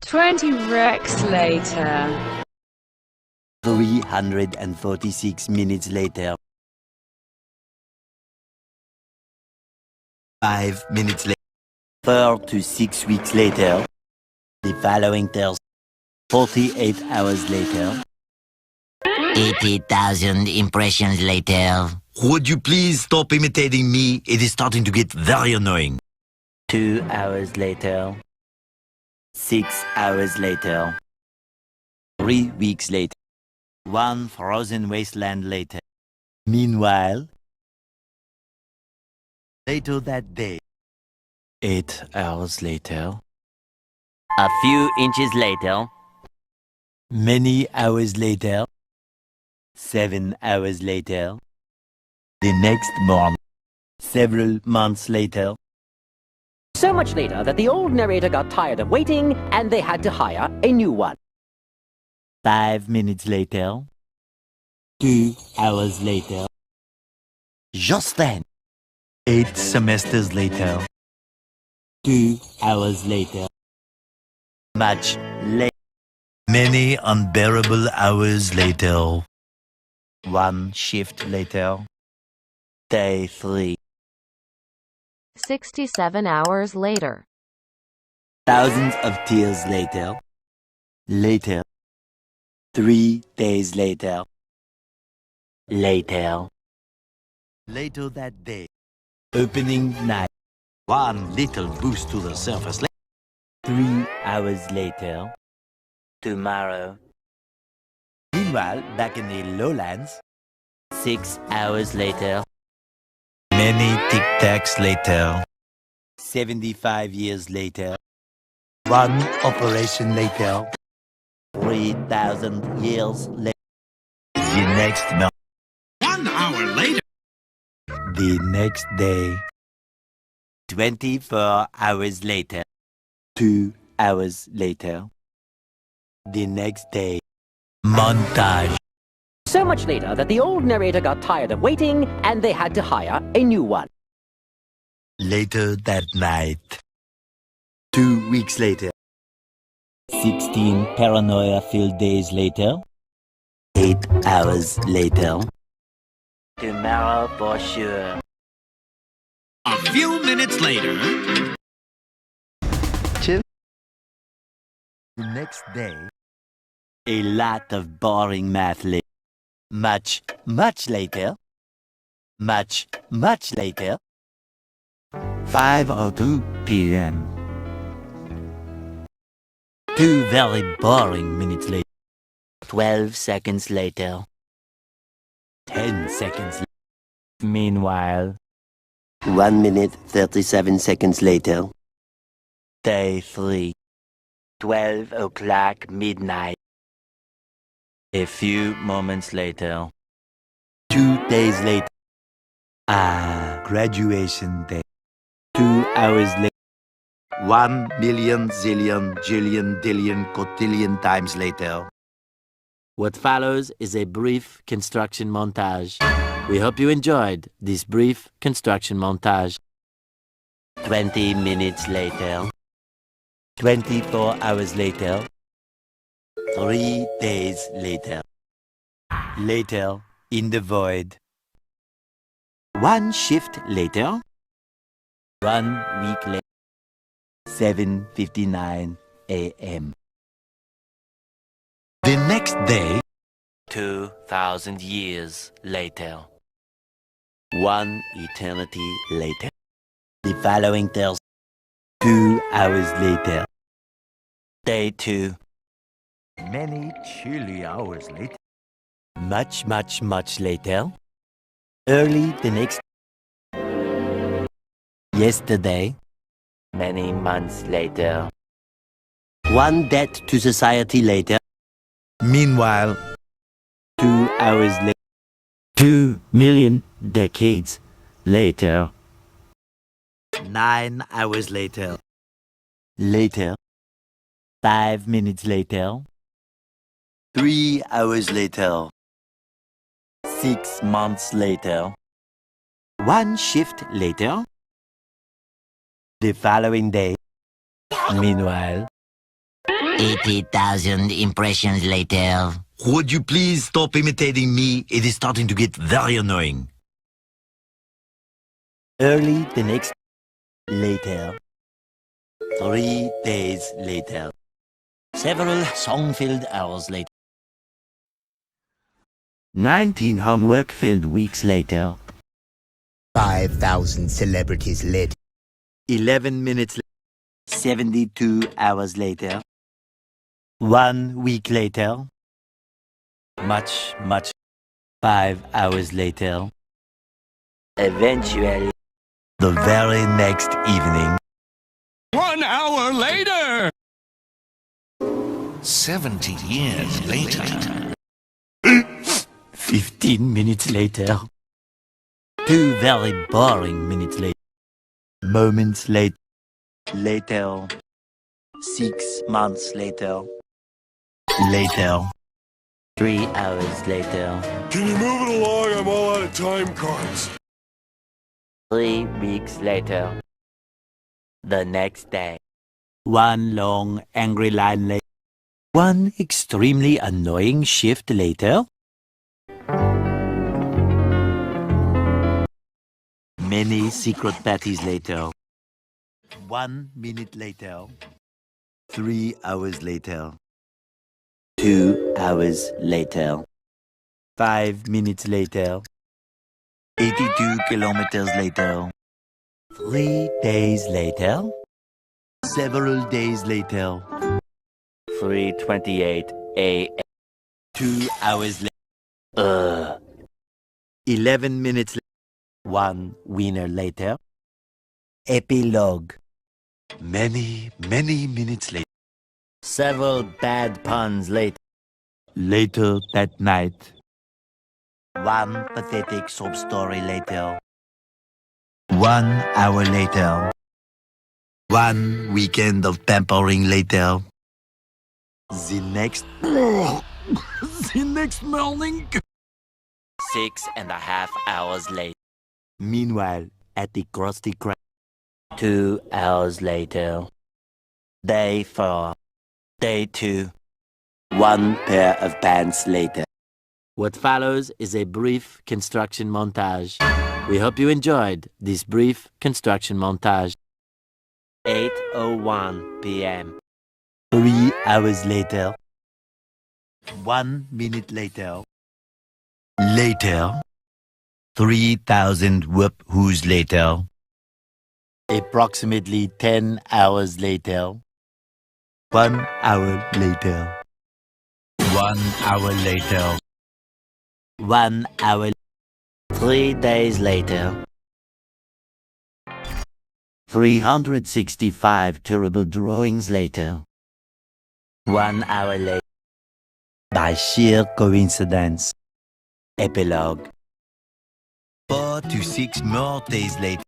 20 Rex later. 346 minutes later. 5 minutes later. 4 to 6 weeks later. The following Thursday. 48 hours later. 80,000 impressions later. Would you please stop imitating me? It is starting to get very annoying. 2 hours later. 6 hours later. 3 weeks later. 1 frozen wasteland later. Meanwhile, later that day. 8 hours later. A few inches later. Many hours later. 7 hours later. The next morning. Several months later. So much later that the old narrator got tired of waiting and they had to hire a new one. 5 minutes later. 2 hours later. Just then. 8 semesters later. 2 hours later. Much later. Many unbearable hours later. 1 shift later. Day 3. 67 hours later. Thousands of tears later. Later. 3 days later. Later. Later that day. Opening night. 1 little boost to the surface. 3 hours later. Tomorrow. Meanwhile, back in the lowlands. 6 hours later. Many tic-tacs later. 75 years later. 1 operation later. 3,000 years later. The next month. 1 hour later. The next day. 24 hours later. 2 hours later. The next day. Montage. So much later that the old narrator got tired of waiting and they had to hire a new one. Later that night. 2 weeks later. 16 paranoia-filled days later. 8 hours later. Tomorrow for sure. A few minutes later. The next day. A lot of boring math later. Much later. Much later. 5:02 p.m. 2 very boring minutes later. 12 seconds later. 10 seconds later. Meanwhile, 1 minute 37 seconds later. Day 3. 12 o'clock midnight. A few moments later. 2 days later. Graduation day. 2 hours later. 1 million zillion jillion dillion cotillion times later. What follows is a brief construction montage. We hope you enjoyed this brief construction montage. 20 minutes later. 24 hours later. 3 days later. Later, in the void. 1 shift later. 1 week later. 7:59 a.m. The next day. 2,000 years later. 1 eternity later. The following Thursday. 2 hours later. Day 2. Many chilly hours later. Much later. Early the next. Yesterday. Many months later. 1 debt to society later. Meanwhile, 2 hours later. 2 million decades later. 9 hours later. Later. 5 minutes later. 3 hours later. 6 months later. 1 shift later. The following day. Meanwhile, 80,000 impressions later. Would you please stop imitating me? It is starting to get very annoying. Early the next later. 3 days later. Several song-filled hours later. 19 homework-filled weeks later. 5,000 celebrities lit. 11 minutes later. 72 hours later. 1 week later. Much. 5 hours later. Eventually. The very next evening. 1 hour later. 70 years later. 15 minutes later. 2 very boring minutes later. Moments later. Later. 6 months later. Later. 3 hours later. Can you move it along? I'm all out of time cards. 3 weeks later. The next day. 1 long angry line later. 1 extremely annoying shift later. Many secret parties later. 1 minute later. 3 hours later. 2 hours later. 5 minutes later. 82 kilometers later. 3 days later. Several days later. 3:28 a.m. 2 hours later. 11 minutes later. 1 winner later. Epilogue. Many minutes later. Several bad puns later. Later that night. 1 pathetic sob story later. 1 hour later. 1 weekend of pampering later. The next morning. 6.5 hours later. Meanwhile, at the Krusty Krab. 2 hours later. Day 4. Day 2. 1 pair of pants later. What follows is a brief construction montage. We hope you enjoyed this brief construction montage. 8:01 p.m. 3 hours later. 1 minute later. Later. 3,000 whoop-whoos later. Approximately 10 hours later. 1 hour later. 1 hour later. 1 hour. 3 days later. 365 terrible drawings later. 1 hour later. By sheer coincidence. Epilogue. 4 to 6 more days later.